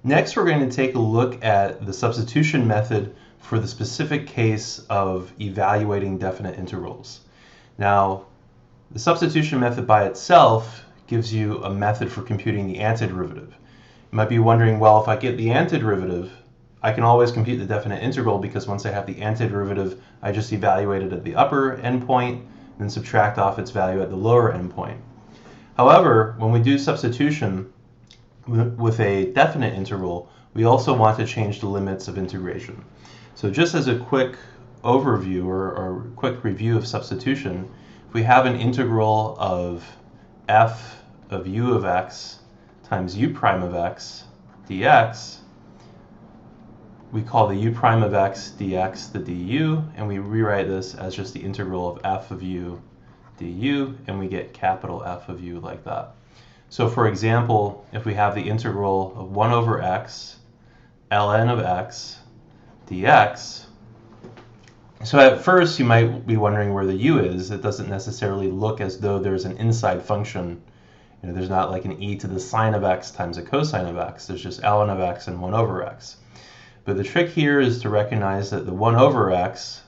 Next, we're going to take a look at the substitution method for the specific case of evaluating definite integrals. Now, the substitution method by itself gives you a method for computing the antiderivative. You might be wondering, well, if I get the antiderivative, I can always compute the definite integral because once I have the antiderivative, I just evaluate it at the upper endpoint, then subtract off its value at the lower endpoint. However, when we do substitution with a definite integral, we also want to change the limits of integration. So just as a quick overview or quick review of substitution, if we have an integral of f of u of x times u prime of x dx, we call the u prime of x dx the du, and we rewrite this as just the integral of f of u du, and we get capital F of u like that. So for example, if we have the integral of 1 over x ln of x dx, so at first you might be wondering where the u is. It doesn't necessarily look as though there's an inside function. There's not like an e to the sine of x times a cosine of x. There's just ln of x and 1 over x. But the trick here is to recognize that the 1 over x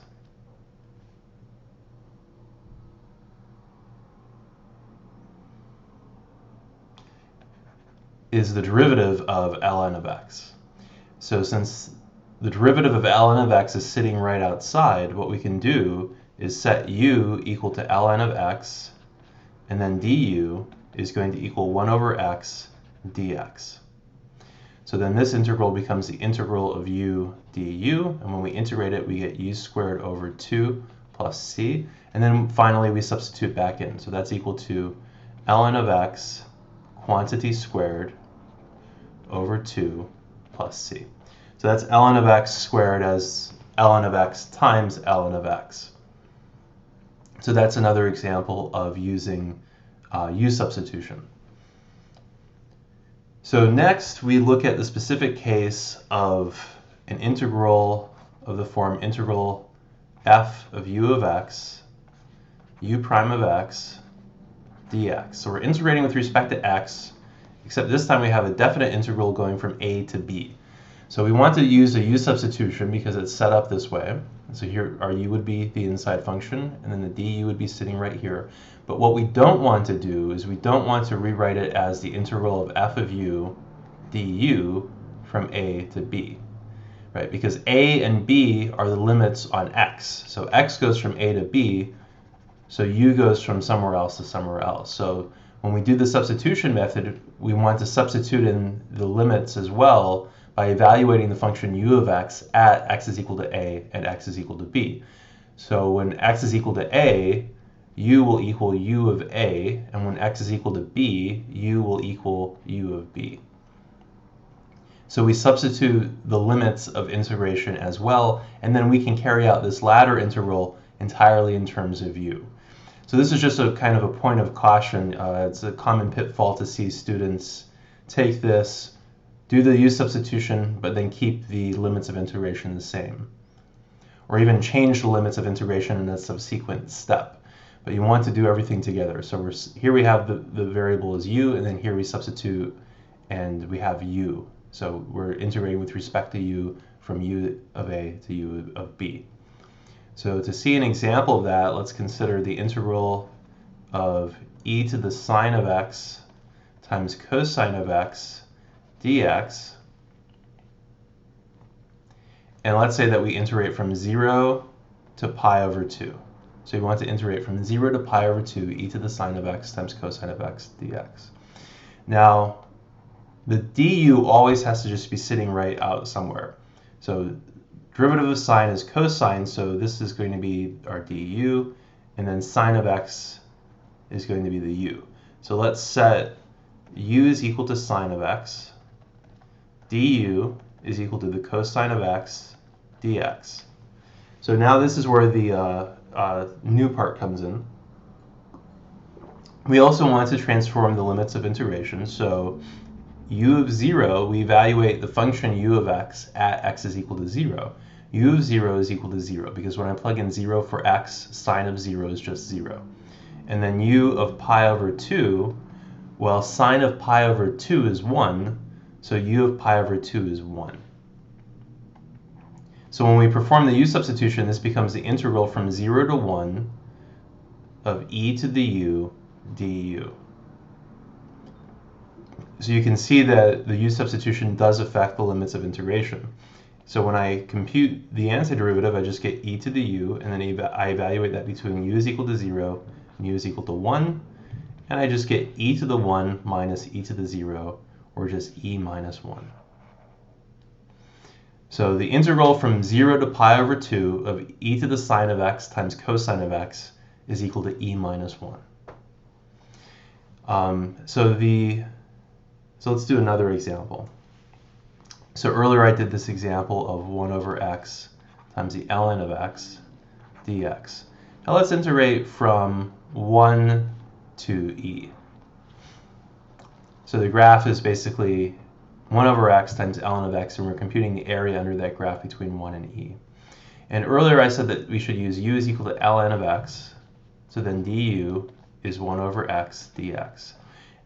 is the derivative of ln of x. So since the derivative of ln of x is sitting right outside, what we can do is set u equal to ln of x, and then du is going to equal 1 over x dx. So then this integral becomes the integral of u du, and when we integrate it, we get u squared over 2 plus c, and then finally we substitute back in. So that's equal to ln of x quantity squared over 2 plus c. So that's ln of x squared as ln of x times ln of x. So that's another example of using u substitution. So next we look at the specific case of an integral of the form integral f of u of x, u prime of x, dx. So we're integrating with respect to x, except this time we have a definite integral going from a to b. So we want to use a u substitution because it's set up this way. So here our u would be the inside function, and then the du would be sitting right here. But what we don't want to do is we don't want to rewrite it as the integral of f of u du from a to b, right? Because a and b are the limits on x. So x goes from a to b, so u goes from somewhere else to somewhere else. So when we do the substitution method, we want to substitute in the limits as well by evaluating the function u of x at x is equal to a and x is equal to b. So when x is equal to a, u will equal u of a, and when x is equal to b, u will equal u of b. So we substitute the limits of integration as well, and then we can carry out this latter integral entirely in terms of u. So this is just a kind of a point of caution. It's a common pitfall to see students take this, do the u substitution, but then keep the limits of integration the same, or even change the limits of integration in a subsequent step. But you want to do everything together. So here we have the variable is u, and then here we substitute and we have u. So we're integrating with respect to u from u of a to u of b. So to see an example of that, let's consider the integral of e to the sine of x times cosine of x dx. And let's say that we integrate from 0 to pi over 2. So we want to integrate from 0 to pi over 2 e to the sine of x times cosine of x dx. Now, the du always has to just be sitting right out somewhere. So derivative of sine is cosine, so this is going to be our du, and then sine of x is going to be the u. So let's set u is equal to sine of x, du is equal to the cosine of x dx. So now this is where the new part comes in. We also want to transform the limits of integration. So u of 0, we evaluate the function u of x at x is equal to 0. U of 0 is equal to 0 because when I plug in 0 for x, sine of 0 is just 0. And then u of pi over 2, well, sine of pi over 2 is 1, So u of pi over 2 is 1. So when we perform the u substitution, this becomes the integral from 0 to 1 of e to the u du. So you can see that the u substitution does affect the limits of integration. So when I compute the antiderivative, I just get e to the u, and then I evaluate that between u is equal to 0 and u is equal to 1, and I just get e to the 1 minus e to the 0, or just e minus 1. So the integral from 0 to pi over 2 of e to the sine of x times cosine of x is equal to e minus 1. So let's do another example. So earlier I did this example of 1 over x times the ln of x dx. Now let's integrate from 1 to e. So the graph is basically 1 over x times ln of x, and we're computing the area under that graph between 1 and e. And earlier I said that we should use u is equal to ln of x, so then du is 1 over x dx.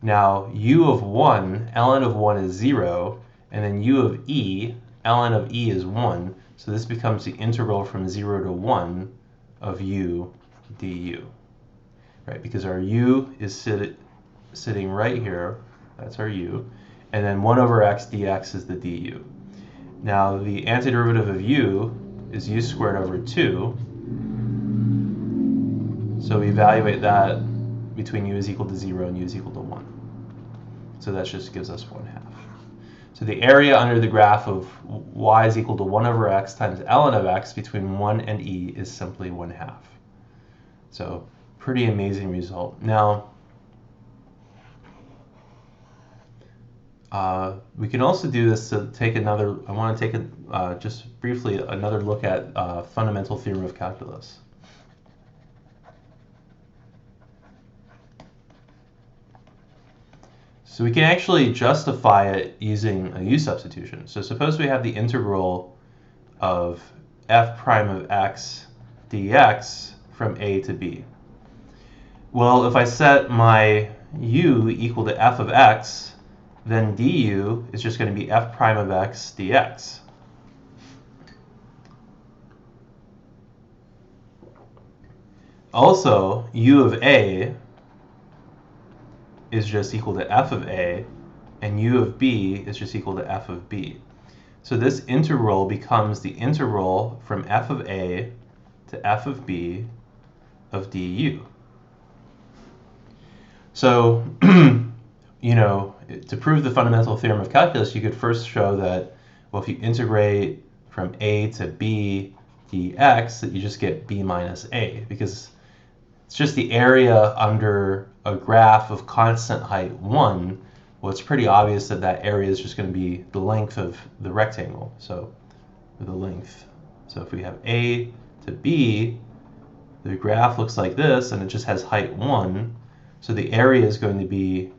Now u of 1, ln of 1 is 0, and then u of e, ln of e is 1, so this becomes the integral from 0 to 1 of u du. Right, because our u is sitting right here, that's our u, and then 1 over x dx is the du. Now the antiderivative of u is u squared over 2, so we evaluate that between u is equal to 0 and u is equal to 1. So that just gives us 1/2. So the area under the graph of y is equal to 1 over x times ln of x between 1 and e is simply 1/2. So pretty amazing result. Now, we can also do this to take another, I want to take just briefly another look at fundamental theorem of calculus. So we can actually justify it using a u substitution. So suppose we have the integral of f prime of x dx from a to b. Well, if I set my u equal to f of x, then du is just going to be f prime of x dx. Also, u of a is just equal to f of a, and u of b is just equal to f of b. So this integral becomes the integral from f of a to f of b of du. So, you know, to prove the fundamental theorem of calculus, you could first show that, well, if you integrate from a to b dx, that you just get b minus a, because it's just the area under a graph of constant height 1. Well, it's pretty obvious that that area is just going to be the length of the rectangle, so the length. So if we have a to b, the graph looks like this, and it just has height 1. So the area is going to be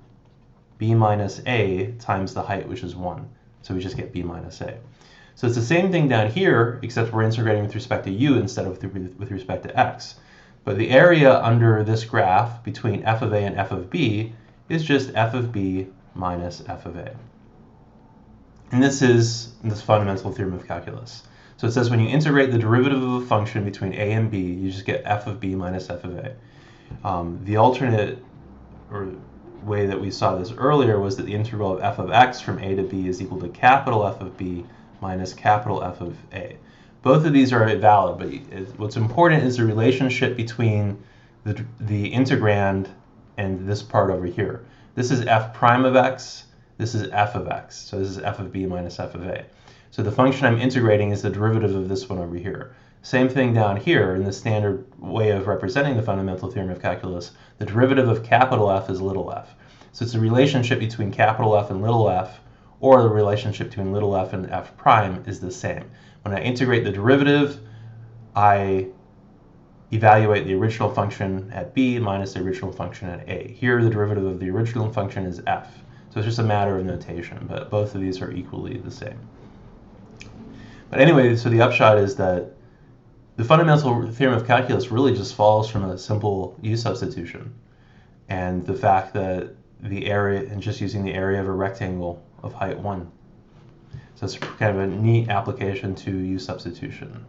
b minus a times the height, which is 1. So we just get b minus a. So it's the same thing down here, except we're integrating with respect to u instead of with respect to x. But the area under this graph between f of a and f of b is just f of b minus f of a. And this is this fundamental theorem of calculus. So it says when you integrate the derivative of a function between a and b, you just get f of b minus f of a. The alternate or way that we saw this earlier was that the integral of f of x from a to b is equal to capital F of b minus capital F of a. Both of these are valid, but what's important is the relationship between the integrand and this part over here. This is f prime of x, this is f of x. So this is f of b minus f of a. So the function I'm integrating is the derivative of this one over here. Same thing down here in the standard way of representing the fundamental theorem of calculus. The derivative of capital F is little f. So it's a relationship between capital F and little f, or the relationship between little f and f prime is the same. When I integrate the derivative, I evaluate the original function at b minus the original function at a. Here, the derivative of the original function is f. So it's just a matter of notation, but both of these are equally the same. But anyway, so the upshot is that the fundamental theorem of calculus really just follows from a simple u substitution. And the fact that the area, and just using the area of a rectangle of height 1. So it's kind of a neat application to u substitution.